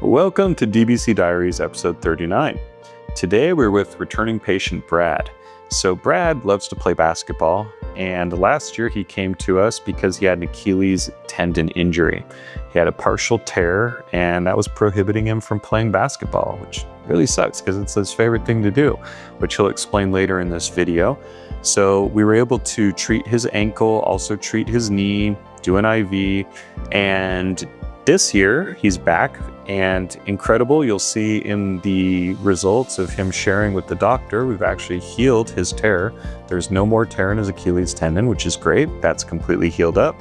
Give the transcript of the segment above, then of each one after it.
Welcome to DBC Diaries episode 39. Today we're with returning patient Brad. So Brad loves to play basketball, and last year he came to us because he had an Achilles tendon injury. He had a partial tear, and that was prohibiting him from playing basketball, which really sucks because it's his favorite thing to do, which he'll explain later in this video. So we were able to treat his ankle, also treat his knee, do an IV, and this year he's back, and incredible, you'll see in the results of him sharing with the doctor, we've actually healed his tear. There's no more tear in his Achilles tendon, which is great. That's completely healed up.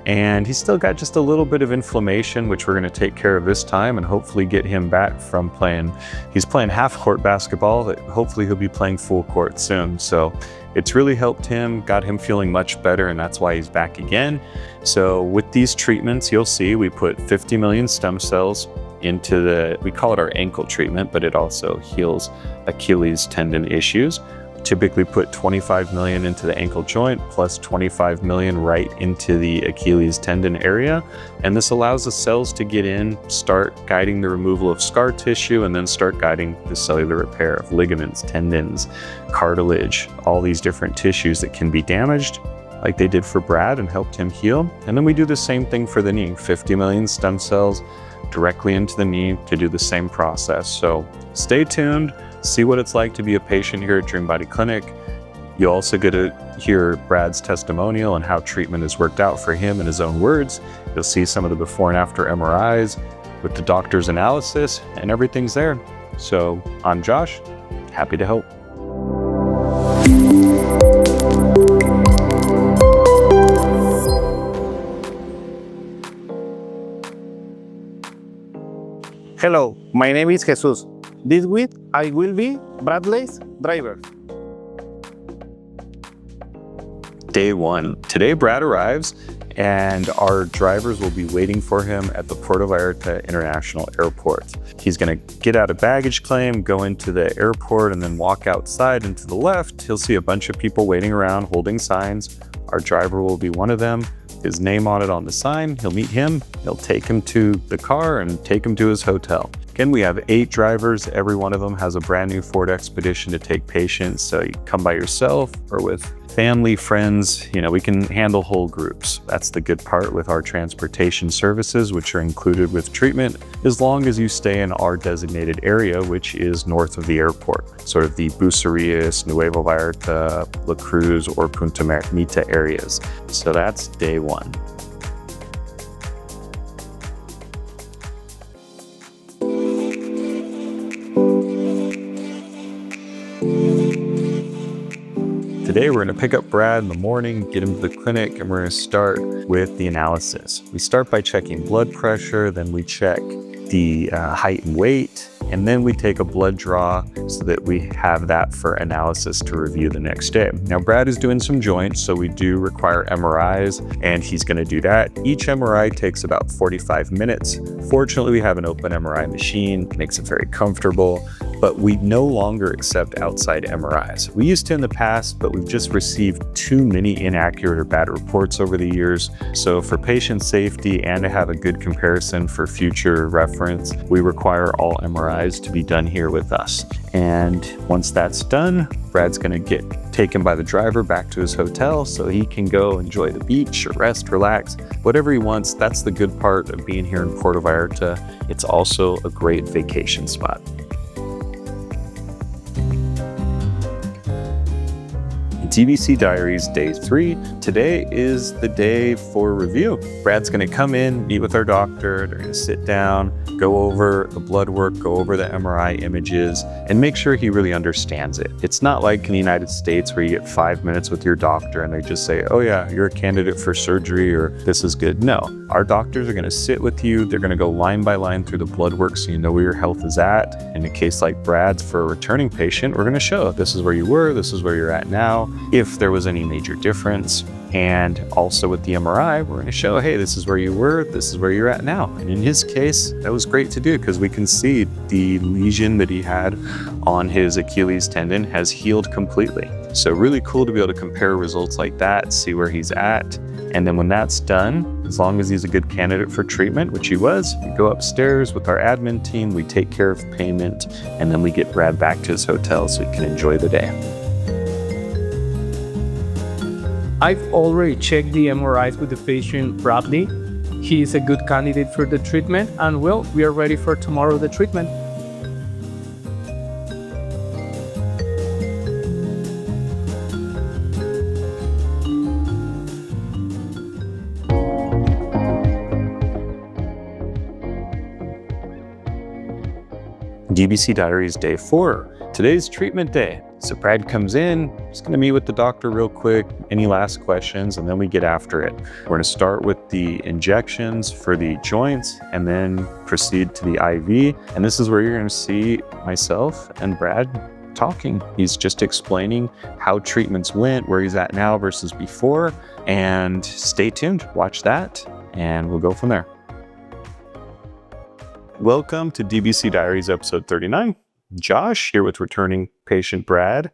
And he's still got just a little bit of inflammation, which we're going to take care of this time and hopefully get him back from playing. He's playing half court basketball, but hopefully he'll be playing full court soon. So it's really helped him, got him feeling much better, and that's why he's back again. So with these treatments, you'll see we put 50 million stem cells into we call it our ankle treatment, but it also heals Achilles tendon issues. Typically put 25 million into the ankle joint plus 25 million right into the Achilles tendon area. And this allows the cells to get in, start guiding the removal of scar tissue, and then start guiding the cellular repair of ligaments, tendons, cartilage, all these different tissues that can be damaged, like they did for Brad and helped him heal. And then we do the same thing for the knee, 50 million stem cells directly into the knee to do the same process. So stay tuned. See what it's like to be a patient here at Dream Body Clinic. You also get to hear Brad's testimonial and how treatment has worked out for him in his own words. You'll see some of the before and after MRIs with the doctor's analysis, and everything's there. So I'm Josh, happy to help. Hello, my name is Jesus. This week, I will be Bradley's driver. Day one. Today, Brad arrives, and our drivers will be waiting for him at the Puerto Vallarta International Airport. He's going to get out of baggage claim, go into the airport, and then walk outside, and to the left, he'll see a bunch of people waiting around holding signs. Our driver will be one of them. His name on it on the sign. He'll meet him. He'll take him to the car and take him to his hotel. Again, we have 8 drivers. Every one of them has a brand new Ford Expedition to take patients. So you come by yourself or with family, friends, we can handle whole groups. That's the good part with our transportation services, which are included with treatment, as long as you stay in our designated area, which is north of the airport, sort of the Bucerias, Nuevo Vallarta, La Cruz, or Punta Margarita areas. So that's day one. Today, we're going to pick up Brad in the morning, get him to the clinic, and we're going to start with the analysis. We start by checking blood pressure, then we check the height and weight, and then we take a blood draw so that we have that for analysis to review the next day. Now, Brad is doing some joints, so we do require MRIs, and he's going to do that. Each MRI takes about 45 minutes. Fortunately, we have an open MRI machine, makes it very comfortable, but we no longer accept outside MRIs. We used to in the past, but we've just received too many inaccurate or bad reports over the years. So for patient safety and to have a good comparison for future reference, we require all MRIs to be done here with us. And once that's done, Brad's gonna get taken by the driver back to his hotel so he can go enjoy the beach or rest, relax, whatever he wants. That's the good part of being here in Puerto Vallarta. It's also a great vacation spot. DBC Diaries Day 3. Today is the day for review. Brad's going to come in, meet with our doctor. They're going to sit down, go over the blood work, go over the MRI images, and make sure he really understands it. It's not like in the United States where you get 5 minutes with your doctor and they just say, oh yeah, you're a candidate for surgery or this is good. No, our doctors are going to sit with you. They're going to go line by line through the blood work so you know where your health is at. In a case like Brad's for a returning patient, we're going to show this is where you were, this is where you're at now, if there was any major difference. And also with the MRI, we're going to show, hey, this is where you were, this is where you're at now. And in his case, that was great to do because we can see the lesion that he had on his Achilles tendon has healed completely. So really cool to be able to compare results like that, see where he's at, And then when that's done, as long as he's a good candidate for treatment, which he was, we go upstairs with our admin team, we take care of payment, and then we get Brad back to his hotel so he can enjoy the day. I've already checked the MRIs with the patient Bradley. He is a good candidate for the treatment, and well, we are ready for tomorrow the treatment. DBC Diaries Day 4. Today's treatment day. So Brad comes in, he's going to meet with the doctor real quick, any last questions, and then we get after it. We're going to start with the injections for the joints and then proceed to the IV. And this is where you're going to see myself and Brad talking. He's just explaining how treatments went, where he's at now versus before. And stay tuned, watch that, and we'll go from there. Welcome to DBC Diaries episode 39. Josh here with returning patient Brad.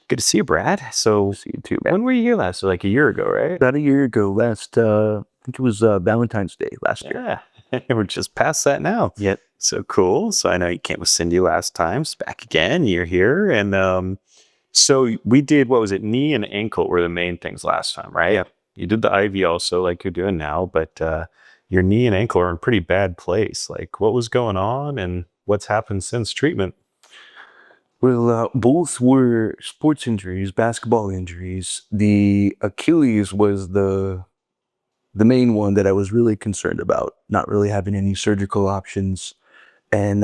Good to see you, Brad. So, See you too, man. when were you here last? Like a year ago, right? About a year ago, I think it was Valentine's Day last year. Yeah, we're just past that now. Yep. So cool. So I know you came with Cindy last time. It's back again. You're here. And so we did, what was it? Knee and ankle were the main things last time, right? Yep. You did the IV also like you're doing now, but your knee and ankle are in a pretty bad place. Like what was going on and what's happened since treatment? Well, both were sports injuries, basketball injuries. The Achilles was the main one that I was really concerned about, not really having any surgical options, and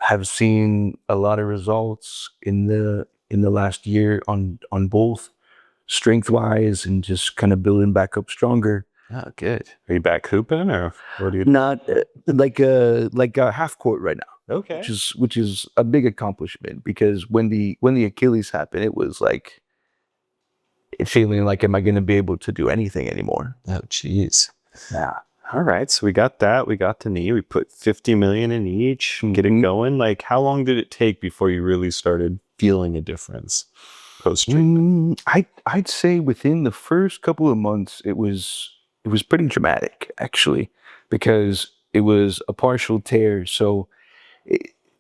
have seen a lot of results in the last year on both, strength wise and just kind of building back up stronger. Oh, good. Are you back hooping or what do you? Not like a half court right now. Okay. Which is a big accomplishment, because when the Achilles happened, it was like feeling like, am I going to be able to do anything anymore? Oh, geez. Yeah. All right. So we got that. We got the knee. We put 50 million in each. Get it going. Like, how long did it take before you really started feeling a difference post treatment? I'd say within the first couple of months, it was pretty dramatic, actually, because it was a partial tear. So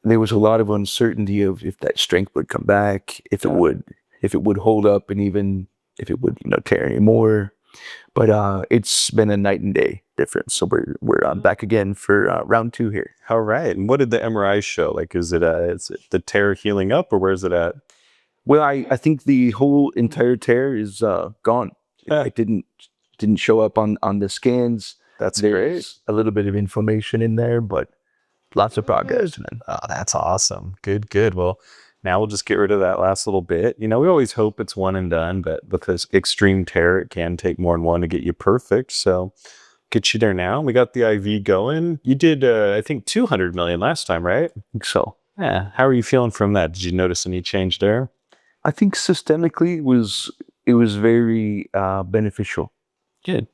there was a lot of uncertainty of if that strength would come back, if it would hold up, and even if it would, tear anymore. But it's been a night and day difference. So we're back again for round 2 here. All right. And what did the MRI show? Like, is it the tear healing up, or where's it at? Well, I think the whole entire tear is gone. Yeah. It didn't show up on the scans. That's There's a little bit of inflammation in there, but lots of progress, man. Oh, that's awesome. Good. Well, now we'll just get rid of that last little bit. We always hope it's one and done, but with this extreme tear, it can take more than one to get you perfect. So get you there now. We got the IV going. You did, I think, 200 million last time, right? I think so. Yeah. How are you feeling from that? Did you notice any change there? I think systemically it was very beneficial. Good.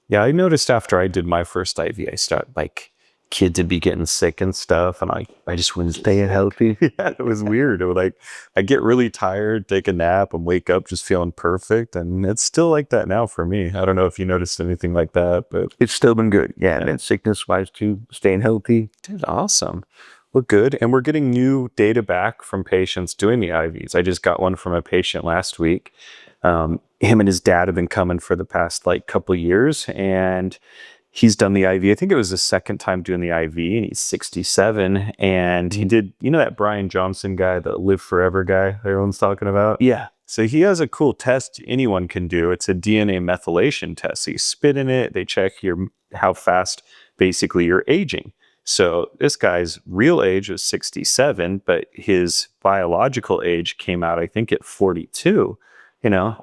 Yeah, I noticed after I did my first IV, I started kids would be getting sick and stuff, and I just wouldn't Staying healthy. Yeah, it was weird. It was I get really tired, take a nap, and wake up just feeling perfect, and it's still like that now for me. I don't know if you noticed anything like that, but It's still been good. Yeah, and then sickness wise too, staying healthy. dude, awesome. Well, good. And we're getting new data back from patients doing the IVs. I just got one from a patient last week. Him and his dad have been coming for the past couple of years, and he's done the IV. I think it was the second time doing the IV, and he's 67. And he did, that Brian Johnson guy, the Live Forever guy everyone's talking about? Yeah. So he has a cool test anyone can do. It's a DNA methylation test. So you spit in it, they check how fast basically you're aging. So this guy's real age was 67, but his biological age came out, I think, at 42.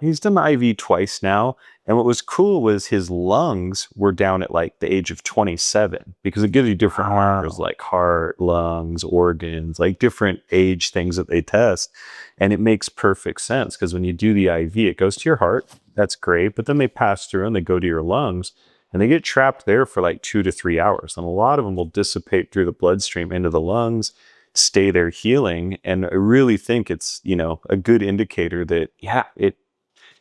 He's done the IV twice now. And what was cool was his lungs were down at the age of 27, because it gives you different markers like heart, lungs, organs, different age things that they test. And it makes perfect sense, because when you do the IV, it goes to your heart. That's great. But then they pass through and they go to your lungs, and they get trapped there for 2 to 3 hours. And a lot of them will dissipate through the bloodstream into the lungs, stay there healing. And I really think it's, a good indicator that,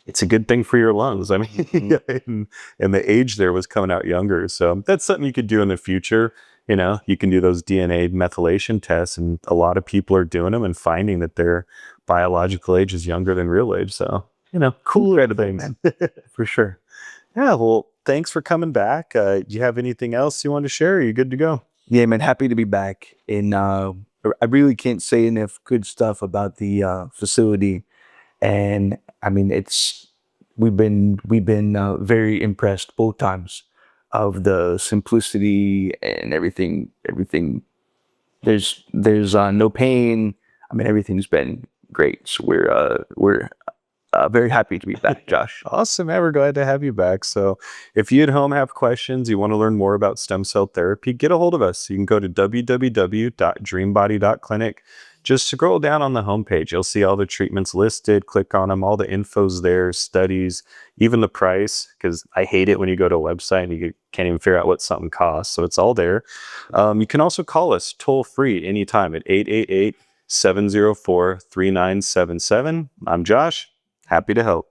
it's a good thing for your lungs. I mean, and the age there was coming out younger. So that's something you could do in the future. You know, you can do those DNA methylation tests, and a lot of people are doing them and finding that their biological age is younger than real age. So, you know, cool kind of things. For sure. Yeah, well, thanks for coming back. Do you have anything else you want to share? Are you good to go? Yeah, man, happy to be back. And I really can't say enough good stuff about the facility. And I mean, we've been very impressed both times of the simplicity and everything. There's no pain. I mean, everything's been great. So we're very happy to be back, Josh. Awesome, man. We're glad to have you back. So if you at home have questions, you want to learn more about stem cell therapy, get a hold of us. You can go to www.dreambody.clinic. Just scroll down on the homepage. You'll see all the treatments listed. Click on them. All the info's there, studies, even the price, because I hate it when you go to a website and you can't even figure out what something costs. So it's all there. You can also call us toll free anytime at 888-704-3977. I'm Josh. Happy to help.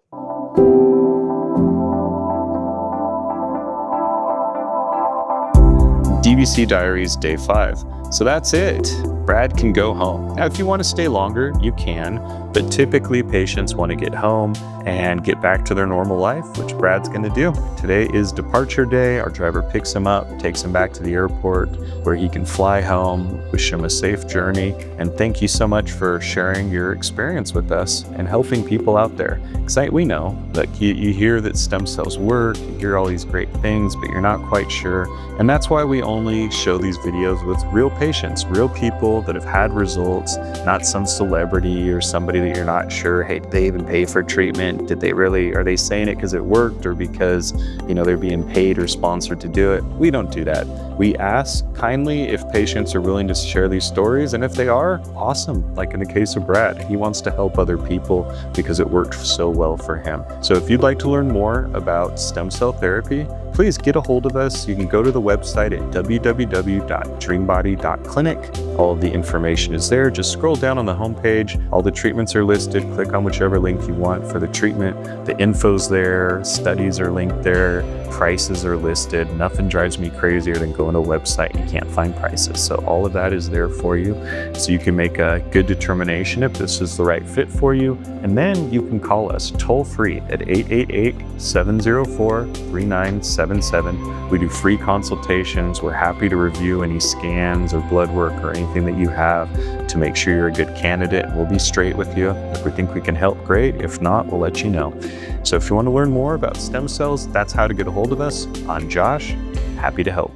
DBC Diaries Day 5. So that's it. Brad can go home. Now, if you want to stay longer, you can, but typically patients want to get home and get back to their normal life, which Brad's going to do. Today is departure day. Our driver picks him up, takes him back to the airport where he can fly home, wish him a safe journey, and thank you so much for sharing your experience with us and helping people out there. Because we know that you hear that stem cells work, you hear all these great things, but you're not quite sure. And that's why we only show these videos with real patients, real people that have had results, not some celebrity or somebody that you're not sure, hey, did they even pay for treatment? Are they saying it because it worked or because, they're being paid or sponsored to do it? We don't do that. We ask kindly if patients are willing to share these stories, and if they are, awesome. Like in the case of Brad, he wants to help other people because it worked so well for him. So if you'd like to learn more about stem cell therapy, please get a hold of us. You can go to the website at www.dreambody.clinic. All of the information is there. Just scroll down on the homepage. All the treatments are listed. Click on whichever link you want for the treatment. The info's there. Studies are linked there. Prices are listed. Nothing drives me crazier than going to a website and you can't find prices. So all of that is there for you. So you can make a good determination if this is the right fit for you. And then you can call us toll free at 888-704-3977. We do free consultations. We're happy to review any scans or blood work or anything that you have to make sure you're a good candidate. We'll be straight with you. If we think we can help, great. If not, we'll let you know. So if you want to learn more about stem cells, that's how to get a hold of us. I'm Josh. Happy to help.